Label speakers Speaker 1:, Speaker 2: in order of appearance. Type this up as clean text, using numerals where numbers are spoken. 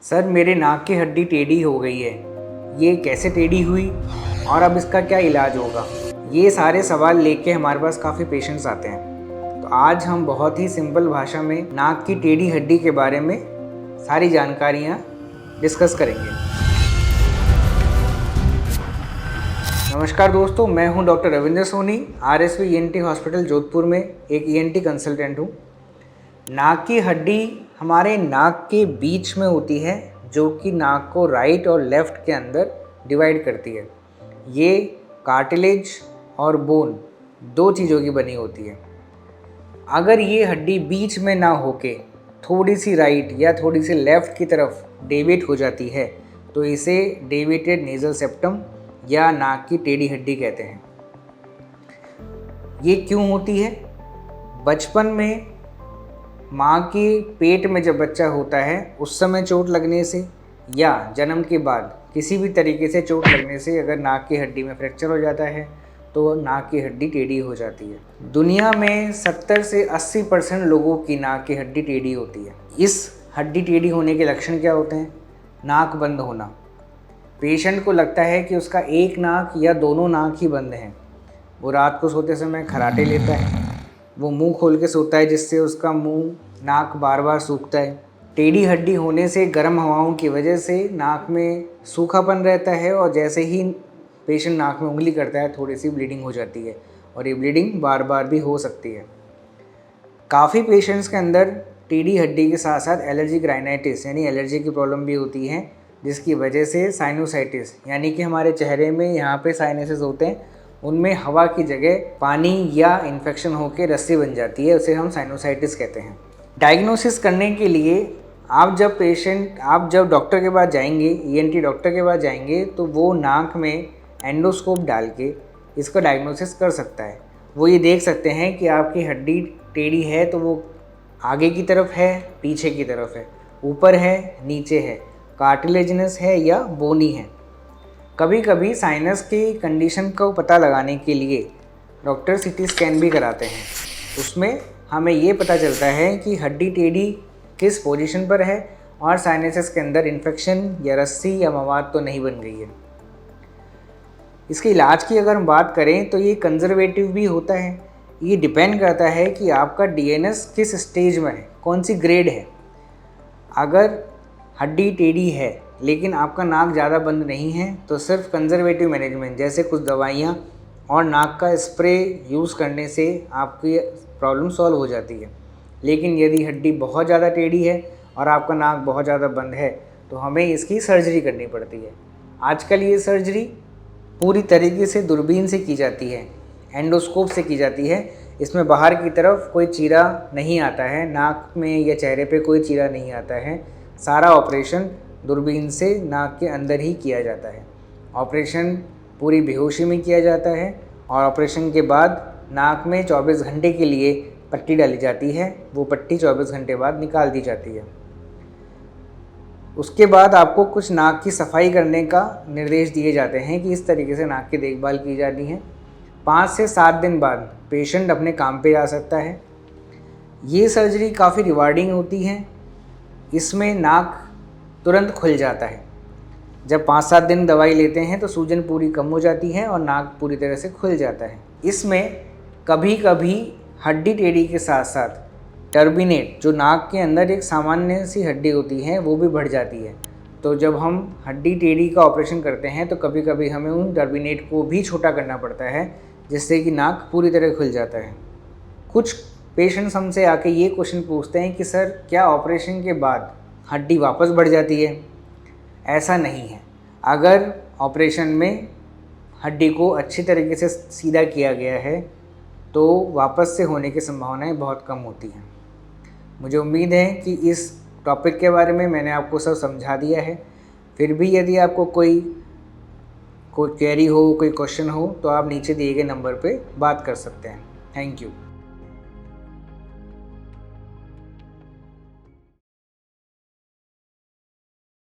Speaker 1: Sir मेरे नाक की हड्डी टेढ़ी हो गई है, ये कैसे टेढ़ी हुई और अब इसका क्या इलाज होगा? ये सारे सवाल लेके हमारे पास काफ़ी पेशेंट्स आते हैं। तो आज हम बहुत ही सिंपल भाषा में नाक की टेढ़ी हड्डी के बारे में सारी जानकारियाँ डिस्कस करेंगे। नमस्कार दोस्तों, मैं हूं doctor Ravindra Soni, RSV ENT hospital Jodhpur में एक ईएनटी कंसल्टेंट हूं। नाक की हड्डी हमारे नाक के बीच में होती है, जो कि नाक को राइट और लेफ़्ट के अंदर डिवाइड करती है। ये कार्टिलेज और बोन दो चीज़ों की बनी होती है। अगर ये हड्डी बीच में ना होके थोड़ी सी राइट या थोड़ी सी लेफ़्ट की तरफ डेविएट हो जाती है तो इसे डेविएटेड नेज़ल सेप्टम या नाक की टेढ़ी हड्डी कहते हैं। ये क्यों होती है? बचपन में माँ के पेट में जब बच्चा होता है उस समय चोट लगने से या जन्म के बाद किसी भी तरीके से चोट लगने से अगर नाक की हड्डी में फ्रैक्चर हो जाता है तो नाक की हड्डी टेढ़ी हो जाती है। दुनिया में 70 से 80% लोगों की नाक की हड्डी टेढ़ी होती है। इस हड्डी टेढ़ी होने के लक्षण क्या होते हैं? नाक बंद होना। पेशेंट को लगता है कि उसका एक नाक या दोनों नाक ही बंद हैं। वो रात को सोते समय खर्राटे लेता है, वो मुंह खोल के सोता है जिससे उसका मुंह नाक बार बार सूखता है। टेढ़ी हड्डी होने से गर्म हवाओं की वजह से नाक में सूखापन रहता है और जैसे ही पेशेंट नाक में उंगली करता है थोड़ी सी ब्लीडिंग हो जाती है और ये ब्लीडिंग बार बार भी हो सकती है। काफ़ी पेशेंट्स के अंदर टेढ़ी हड्डी के साथ साथ एलर्जिक राइनाइटिस यानी एलर्जी की प्रॉब्लम भी होती है, जिसकी वजह से साइनोसाइटिस यानी कि हमारे चेहरे में यहाँ पे साइनसेस होते हैं, उनमें हवा की जगह पानी या इन्फेक्शन होकर रस्सी बन जाती है, उसे हम साइनोसाइटिस कहते हैं। डायग्नोसिस करने के लिए आप जब डॉक्टर के पास जाएंगे, ईएनटी डॉक्टर के पास जाएंगे, तो वो नाक में एंडोस्कोप डाल के इसका डायग्नोसिस कर सकता है। वो ये देख सकते हैं कि आपकी हड्डी टेढ़ी है तो वो आगे की तरफ है, पीछे की तरफ है, ऊपर है, नीचे है, कार्टिलेजिनस है या बोनी है। कभी कभी साइनस की कंडीशन को पता लगाने के लिए डॉक्टर सीटी स्कैन भी कराते हैं। उसमें हमें ये पता चलता है कि हड्डी टेढ़ी किस पोजीशन पर है और साइनसेस के अंदर इन्फेक्शन या रस्सी या मवाद तो नहीं बन गई है। इसके इलाज की अगर हम बात करें तो ये कंजर्वेटिव भी होता है। ये डिपेंड करता है कि आपका डीएनएस किस स्टेज में है, कौन सी ग्रेड है। अगर हड्डी टेढ़ी है लेकिन आपका नाक ज़्यादा बंद नहीं है तो सिर्फ कंजर्वेटिव मैनेजमेंट जैसे कुछ दवाइयाँ और नाक का स्प्रे यूज़ करने से आपकी प्रॉब्लम सॉल्व हो जाती है। लेकिन यदि हड्डी बहुत ज़्यादा टेढ़ी है और आपका नाक बहुत ज़्यादा बंद है तो हमें इसकी सर्जरी करनी पड़ती है। आजकल ये सर्जरी पूरी तरीके से दूरबीन से की जाती है, एंडोस्कोप से की जाती है। इसमें बाहर की तरफ कोई चीरा नहीं आता है, नाक में या चेहरे पे कोई चीरा नहीं आता है। सारा ऑपरेशन दूरबीन से नाक के अंदर ही किया जाता है। ऑपरेशन पूरी बेहोशी में किया जाता है और ऑपरेशन के बाद नाक में 24 घंटे के लिए पट्टी डाली जाती है। वो पट्टी 24 घंटे बाद निकाल दी जाती है। उसके बाद आपको कुछ नाक की सफाई करने का निर्देश दिए जाते हैं कि इस तरीके से नाक की देखभाल की जानी है। 5 से 7 दिन बाद पेशेंट अपने काम पे जा सकता है। ये सर्जरी काफ़ी रिवार्डिंग होती है। इसमें नाक तुरंत खुल जाता है। जब 5-7 दिन दवाई लेते हैं तो सूजन पूरी कम हो जाती है और नाक पूरी तरह से खुल जाता है। इसमें कभी कभी हड्डी टेढ़ी के साथ साथ टर्बिनेट, जो नाक के अंदर एक सामान्य सी हड्डी होती है, वो भी बढ़ जाती है। तो जब हम हड्डी टेढ़ी का ऑपरेशन करते हैं तो कभी कभी हमें उन टर्बिनेट को भी छोटा करना पड़ता है, जिससे कि नाक पूरी तरह खुल जाता है। कुछ पेशेंट्स हमसे आके ये क्वेश्चन पूछते हैं कि सर क्या ऑपरेशन के बाद हड्डी वापस बढ़ जाती है? ऐसा नहीं है। अगर ऑपरेशन में हड्डी को अच्छी तरीके से सीधा किया गया है तो वापस से होने की संभावनाएं बहुत कम होती हैं। मुझे उम्मीद है कि इस टॉपिक के बारे में मैंने आपको सब समझा दिया है। फिर भी यदि आपको कोई क्वेरी हो, कोई क्वेश्चन हो तो आप नीचे दिए गए नंबर पे बात कर सकते हैं। Thank you.